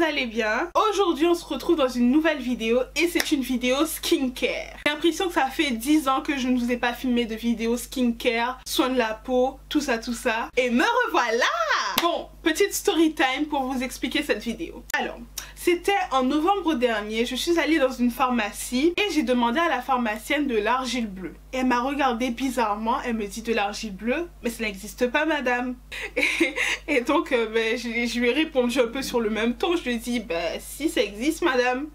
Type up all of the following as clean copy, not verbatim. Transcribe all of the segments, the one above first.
vous allez bien. Aujourd'hui on se retrouve dans une nouvelle vidéo et c'est une vidéo skincare. J'ai l'impression que ça fait 10 ans que je ne vous ai pas filmé de vidéo skincare, soin de la peau, tout ça. Et me revoilà. Bon, petite story time pour vous expliquer cette vidéo. Alors, c'était en novembre dernier, je suis allée dans une pharmacie et j'ai demandé à la pharmacienne de l'argile bleue. Elle m'a regardé bizarrement, elle me dit de l'argile bleue, mais ça n'existe pas madame. Et donc je lui ai répondu un peu sur le même ton, je lui ai dit si ça existe madame.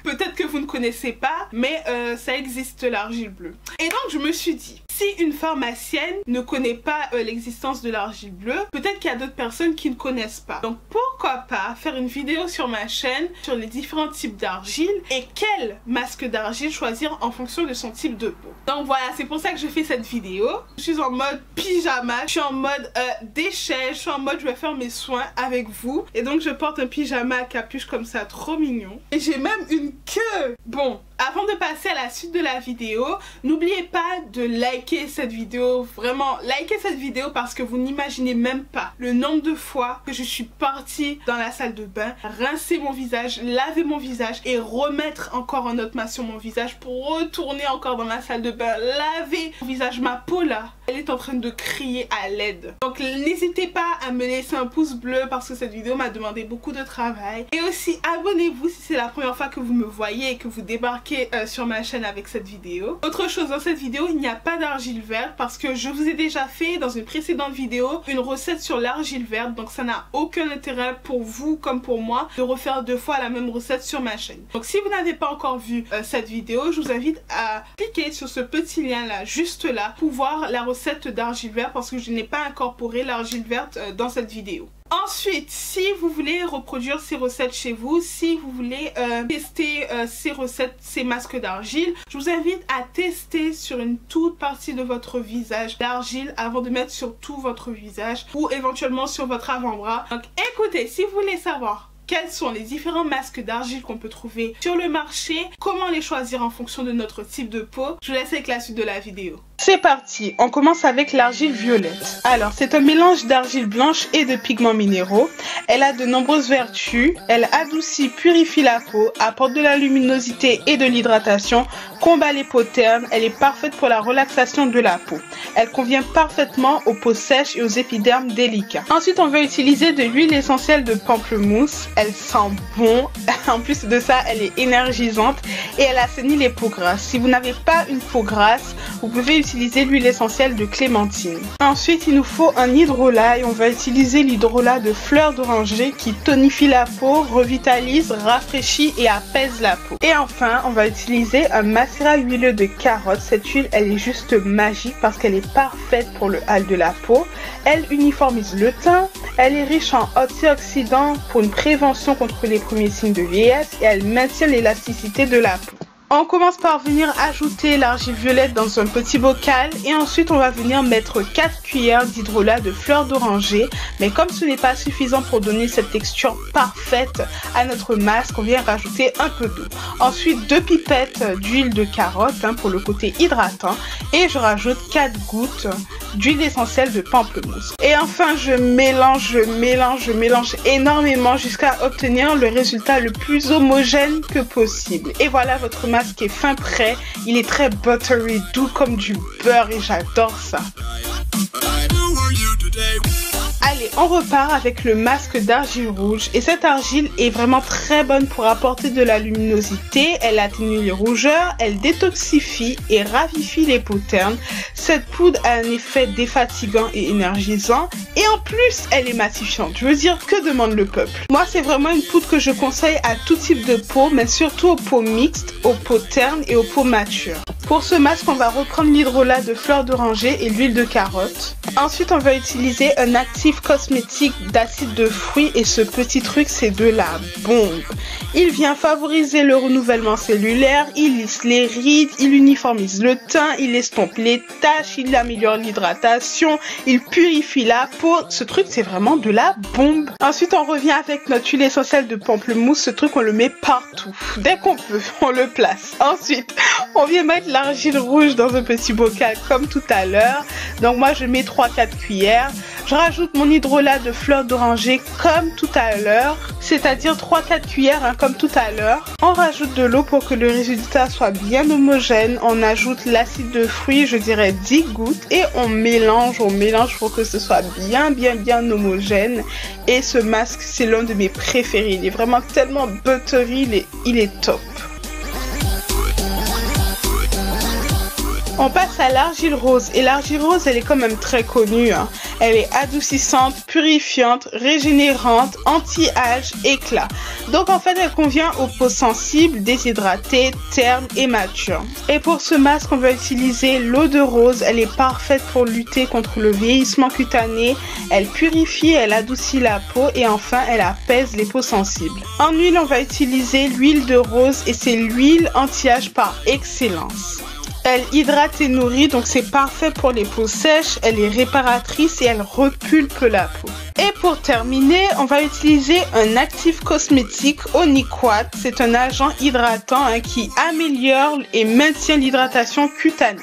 Peut-être que vous ne connaissez pas, mais ça existe l'argile bleue. Et donc je me suis dit, si une pharmacienne ne connaît pas l'existence de l'argile bleue, peut-être qu'il y a d'autres personnes qui ne connaissent pas. Donc pourquoi pas faire une vidéo sur ma chaîne sur les différents types d'argile et quel masque d'argile choisir en fonction de son type de peau. Donc voilà, c'est pour ça que je fais cette vidéo. Je suis en mode pyjama, je suis en mode déchet, je suis en mode je vais faire mes soins avec vous. Et donc je porte un pyjama à capuche comme ça, trop mignon. Et j'ai même une queue. Bon, avant de passer à la suite de la vidéo, n'oubliez pas de liker cette vidéo, vraiment likez cette vidéo parce que vous n'imaginez même pas le nombre de fois que je suis partie dans la salle de bain, rincer mon visage, laver mon visage et remettre encore un autre masque sur mon visage pour retourner encore dans la salle de bain, laver mon visage. Ma peau là, elle est en train de crier à l'aide. Donc n'hésitez pas à me laisser un pouce bleu parce que cette vidéo m'a demandé beaucoup de travail. Et aussi abonnez-vous si c'est la première fois que vous me voyez et que vous débarquez sur ma chaîne avec cette vidéo. Autre chose, dans cette vidéo il n'y a pas d'argile verte parce que je vous ai déjà fait dans une précédente vidéo une recette sur l'argile verte, donc ça n'a aucun intérêt pour vous comme pour moi de refaire deux fois la même recette sur ma chaîne. Donc si vous n'avez pas encore vu cette vidéo, je vous invite à cliquer sur ce petit lien là, juste là, pour voir la recette d'argile verte parce que je n'ai pas incorporé l'argile verte dans cette vidéo. Ensuite, si vous voulez reproduire ces recettes chez vous, si vous voulez tester ces recettes, ces masques d'argile, je vous invite à tester sur une toute partie de votre visage l'argile avant de mettre sur tout votre visage ou éventuellement sur votre avant-bras. Donc écoutez, si vous voulez savoir quels sont les différents masques d'argile qu'on peut trouver sur le marché, comment les choisir en fonction de notre type de peau, je vous laisse avec la suite de la vidéo. C'est parti, on commence avec l'argile violette. Alors, c'est un mélange d'argile blanche et de pigments minéraux. Elle a de nombreuses vertus. Elle adoucit, purifie la peau, apporte de la luminosité et de l'hydratation, combat les peaux ternes. Elle est parfaite pour la relaxation de la peau. Elle convient parfaitement aux peaux sèches et aux épidermes délicats. Ensuite, on va utiliser de l'huile essentielle de pamplemousse. Elle sent bon. En plus de ça, elle est énergisante et elle assainit les peaux grasses. Si vous n'avez pas une peau grasse, vous pouvez utiliser l'huile essentielle de clémentine. Ensuite, il nous faut un hydrolat et on va utiliser l'hydrolat de fleur d'oranger qui tonifie la peau, revitalise, rafraîchit et apaise la peau. Et enfin, on va utiliser un macérat huileux de carotte. Cette huile, elle est juste magique parce qu'elle est parfaite pour le hâle de la peau. Elle uniformise le teint, elle est riche en antioxydants pour une prévention contre les premiers signes de vieillesse et elle maintient l'élasticité de la peau. On commence par venir ajouter l'argile violette dans un petit bocal et ensuite on va venir mettre 4 cuillères d'hydrolat de fleur d'oranger. Mais comme ce n'est pas suffisant pour donner cette texture parfaite à notre masque, on vient rajouter un peu d'eau. Ensuite 2 pipettes d'huile de carotte pour le côté hydratant et je rajoute 4 gouttes d'huile essentielle de pamplemousse. Et enfin je mélange énormément jusqu'à obtenir le résultat le plus homogène que possible. Et voilà votre masque est fin prêt, il est très buttery, doux comme du beurre et j'adore ça. Allez, on repart avec le masque d'argile rouge et cette argile est vraiment très bonne pour apporter de la luminosité, elle atténue les rougeurs, elle détoxifie et ravifie les peaux ternes. Cette poudre a un effet défatigant et énergisant et en plus elle est matifiante. Je veux dire, que demande le peuple? Moi c'est vraiment une poudre que je conseille à tout type de peau, mais surtout aux peaux mixtes, aux peaux ternes et aux peaux matures. Pour ce masque, on va reprendre l'hydrolat de fleur d'oranger et l'huile de carotte. Ensuite, on va utiliser un actif cosmétique d'acide de fruits et ce petit truc, c'est de la bombe. Il vient favoriser le renouvellement cellulaire, il lisse les rides, il uniformise le teint, il estompe les taches, il améliore l'hydratation, il purifie la peau. Ce truc, c'est vraiment de la bombe. Ensuite, on revient avec notre huile essentielle de pamplemousse. Ce truc, on le met partout. Dès qu'on peut, on le place. Ensuite, on vient mettre l'argile rouge dans un petit bocal comme tout à l'heure. Donc moi, je mets 3-4 cuillères. Je rajoute mon hydrolat de fleurs d'oranger comme tout à l'heure, c'est-à-dire 3-4 cuillères hein, comme tout à l'heure. On rajoute de l'eau pour que le résultat soit bien homogène. On ajoute l'acide de fruits, je dirais 10 gouttes, et on mélange pour que ce soit bien homogène. Et ce masque, c'est l'un de mes préférés. Il est vraiment tellement buttery, il est top. On passe à l'argile rose, et l'argile rose elle est quand même très connue, hein. Elle est adoucissante, purifiante, régénérante, anti-âge, éclat. Donc en fait elle convient aux peaux sensibles, déshydratées, ternes et matures. Et pour ce masque on va utiliser l'eau de rose, elle est parfaite pour lutter contre le vieillissement cutané, elle purifie, elle adoucit la peau et enfin elle apaise les peaux sensibles. En huile on va utiliser l'huile de rose et c'est l'huile anti-âge par excellence. Elle hydrate et nourrit, donc c'est parfait pour les peaux sèches, elle est réparatrice et elle repulpe la peau. Et pour terminer, on va utiliser un actif cosmétique Oniquat. C'est un agent hydratant hein, qui améliore et maintient l'hydratation cutanée.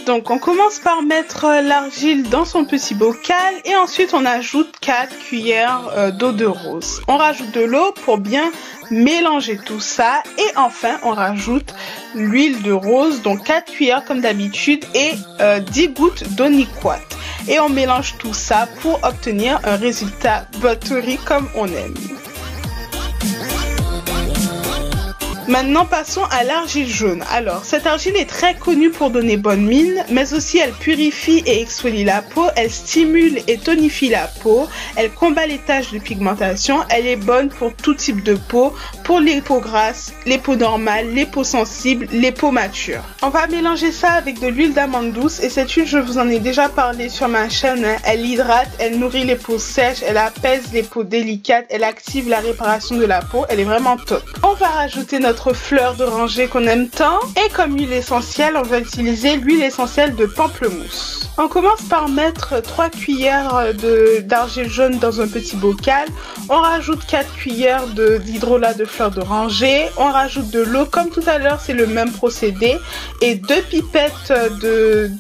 Donc on commence par mettre l'argile dans son petit bocal et ensuite on ajoute 4 cuillères d'eau de rose. On rajoute de l'eau pour bien mélanger tout ça et enfin on rajoute l'huile de rose, donc 4 cuillères comme d'habitude et 10 gouttes d'Oniquat. Et on mélange tout ça pour obtenir un résultat buttery comme on aime. Maintenant passons à l'argile jaune. Alors cette argile est très connue pour donner bonne mine, mais aussi elle purifie et exfolie la peau, elle stimule et tonifie la peau, elle combat les taches de pigmentation, elle est bonne pour tout type de peau, pour les peaux grasses, les peaux normales, les peaux sensibles, les peaux matures. On va mélanger ça avec de l'huile d'amande douce et cette huile je vous en ai déjà parlé sur ma chaîne, hein. Elle hydrate, elle nourrit les peaux sèches, elle apaise les peaux délicates, elle active la réparation de la peau, elle est vraiment top. On va rajouter notre fleur d'oranger qu'on aime tant et comme huile essentielle on va utiliser l'huile essentielle de pamplemousse. On commence par mettre 3 cuillères d'argile jaune dans un petit bocal, on rajoute 4 cuillères d'hydrolat de fleur d'oranger, on rajoute de l'eau comme tout à l'heure, c'est le même procédé et 2 pipettes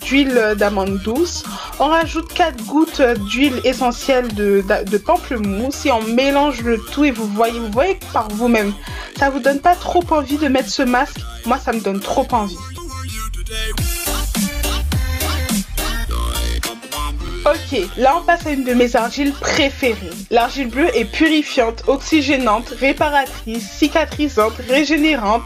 d'huile d'amande douce, on rajoute 4 gouttes d'huile essentielle de pamplemousse et on mélange le tout et vous voyez par vous-même, ça vous donne pas trop envie de mettre ce masque? Moi ça me donne trop envie. Ok, là on passe à une de mes argiles préférées. L'argile bleue est purifiante, oxygénante, réparatrice, cicatrisante, régénérante,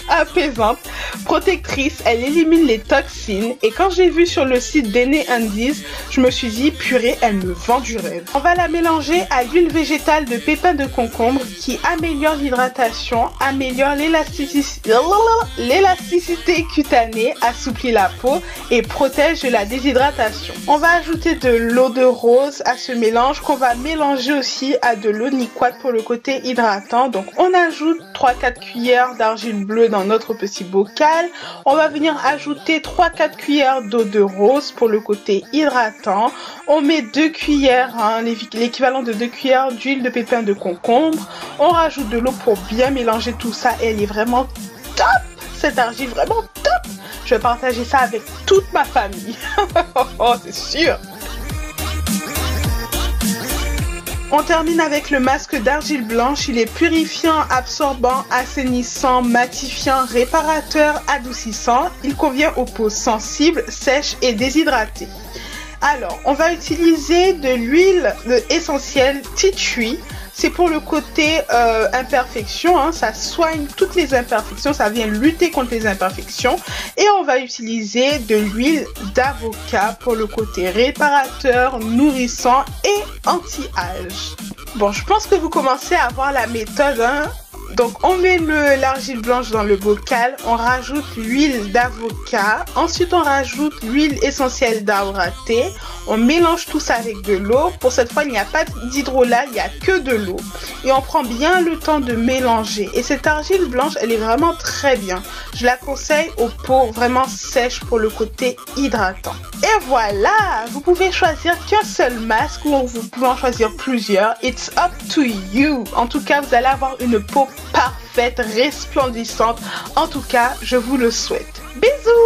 apaisante, protectrice, elle élimine les toxines et quand j'ai vu sur le site d'Ene Undies, je me suis dit purée, elle me vend du rêve. On va la mélanger à l'huile végétale de pépins de concombre qui améliore l'hydratation, améliore l'élasticité cutanée, assouplit la peau et protège de la déshydratation. On va ajouter de l'eau de rose à ce mélange qu'on va mélanger aussi à de l'Oniquat pour le côté hydratant. Donc on ajoute 3-4 cuillères d'argile bleue dans notre petit bocal. On va venir ajouter 3-4 cuillères d'eau de rose pour le côté hydratant. On met 2 cuillères, hein, l'équivalent de 2 cuillères d'huile de pépins de concombre. On rajoute de l'eau pour bien mélanger tout ça et elle est vraiment top, cette argile, vraiment top. Je vais partager ça avec toute ma famille. Oh, c'est sûr. On termine avec le masque d'argile blanche. Il est purifiant, absorbant, assainissant, matifiant, réparateur, adoucissant. Il convient aux peaux sensibles, sèches et déshydratées. Alors, on va utiliser de l'huile essentielle tea tree. C'est pour le côté imperfection, hein, ça soigne toutes les imperfections, ça vient lutter contre les imperfections. Et on va utiliser de l'huile d'avocat pour le côté réparateur, nourrissant et anti-âge. Bon, je pense que vous commencez à voir la méthode, hein. Donc on met l'argile blanche dans le bocal, on rajoute l'huile d'avocat, ensuite on rajoute l'huile essentielle d'arbre thé, on mélange tout ça avec de l'eau. Pour cette fois il n'y a pas d'hydrolat, il n'y a que de l'eau. Et on prend bien le temps de mélanger. Et cette argile blanche elle est vraiment très bien. Je la conseille aux peaux vraiment sèches pour le côté hydratant. Et voilà, vous pouvez choisir qu'un seul masque ou vous pouvez en choisir plusieurs. It's up to you. En tout cas vous allez avoir une peau parfaite, resplendissante. En tout cas, je vous le souhaite. Bisous!